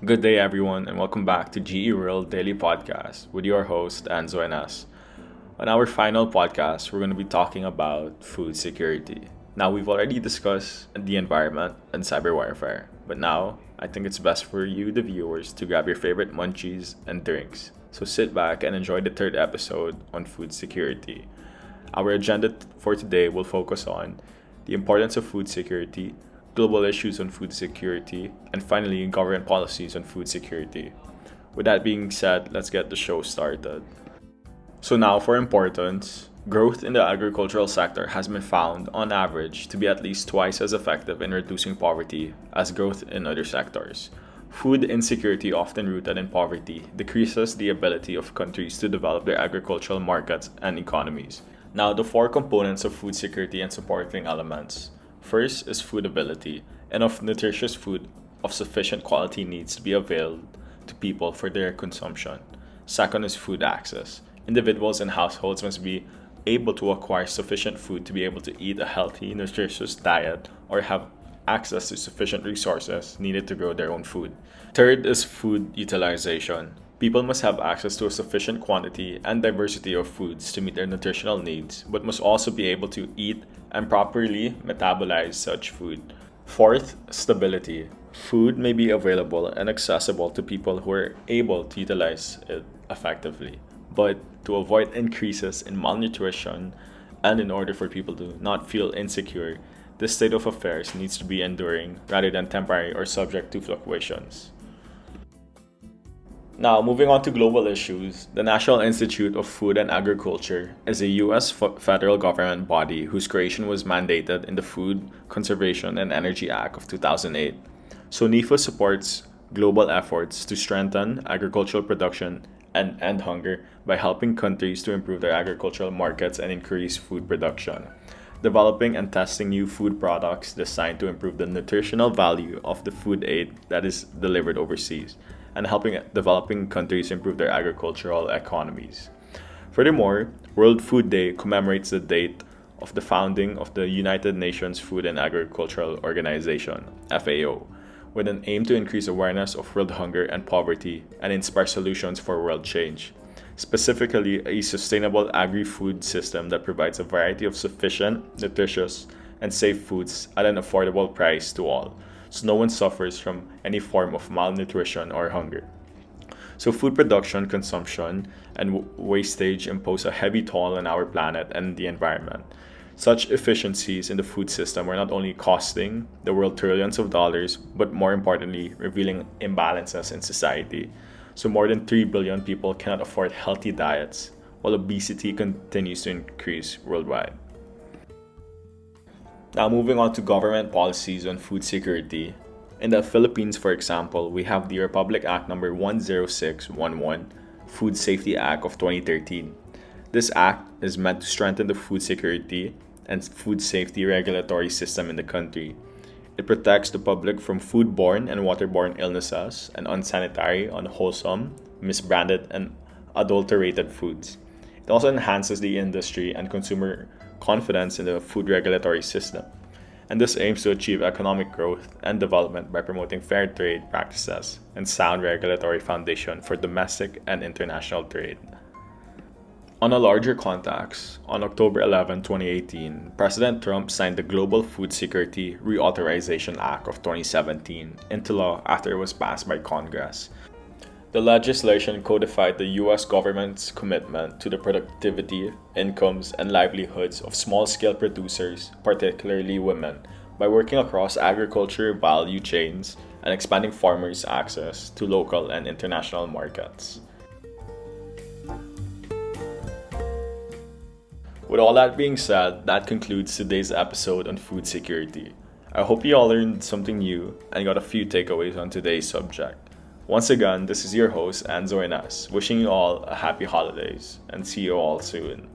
Good day, everyone, and welcome back to GE World Daily Podcast with your host, Anzo and us. On our final podcast, we're going to be talking about food security. Now, we've already discussed the environment and cyber warfare, but now I think it's best for you, the viewers, to grab your favorite munchies and drinks. So sit back and enjoy the third episode on food security. Our agenda for today will focus on the importance of food security, global issues on food security, and finally, government policies on food security. With that being said, let's get the show started. So, now for importance, growth in the agricultural sector has been found, on average, to be at least twice as effective in reducing poverty as growth in other sectors. Food insecurity, often rooted in poverty, decreases the ability of countries to develop their agricultural markets and economies. Now, the four components of food security and supporting elements. First is foodability. Enough nutritious food of sufficient quality needs to be availed to people for their consumption. Second is food access. Individuals and households must be able to acquire sufficient food to be able to eat a healthy, nutritious diet or have access to sufficient resources needed to grow their own food. Third is food utilization. People must have access to a sufficient quantity and diversity of foods to meet their nutritional needs, but must also be able to eat and properly metabolize such food. Fourth, stability. Food may be available and accessible to people who are able to utilize it effectively, but to avoid increases in malnutrition and in order for people to not feel insecure, this state of affairs needs to be enduring rather than temporary or subject to fluctuations. Now, moving on to global issues, the National Institute of Food and Agriculture is a U.S. federal government body whose creation was mandated in the Food, Conservation, and Energy Act of 2008. So, NIFA supports global efforts to strengthen agricultural production and end hunger by helping countries to improve their agricultural markets and increase food production, developing and testing new food products designed to improve the nutritional value of the food aid that is delivered overseas, and helping developing countries improve their agricultural economies. Furthermore, World Food Day commemorates the date of the founding of the United Nations Food and Agricultural Organization, FAO, with an aim to increase awareness of world hunger and poverty and inspire solutions for world change. Specifically, a sustainable agri-food system that provides a variety of sufficient, nutritious, and safe foods at an affordable price to all, so no one suffers from any form of malnutrition or hunger. So, food production, consumption, and wastage impose a heavy toll on our planet and the environment. Such efficiencies in the food system are not only costing the world trillions of dollars, but more importantly, revealing imbalances in society. So, more than 3 billion people cannot afford healthy diets, while obesity continues to increase worldwide. Now, moving on to government policies on food security. In the Philippines, for example, we have the Republic Act number 10611, Food Safety Act of 2013. This act is meant to strengthen the food security and food safety regulatory system in the country. It protects the public from foodborne and waterborne illnesses and unsanitary, unwholesome, misbranded, and adulterated foods. It also enhances the industry and consumer confidence in the food regulatory system, and this aims to achieve economic growth and development by promoting fair trade practices and sound regulatory foundation for domestic and international trade. On a larger context, on October 11, 2018, President Trump signed the Global Food Security Reauthorization Act of 2017 into law after it was passed by Congress. The legislation codified the U.S. government's commitment to the productivity, incomes, and livelihoods of small-scale producers, particularly women, by working across agriculture value chains and expanding farmers' access to local and international markets. With all that being said, that concludes today's episode on food security. I hope you all learned something new and got a few takeaways on today's subject. Once again, this is your host, Anzo Inas, wishing you all a happy holidays and see you all soon.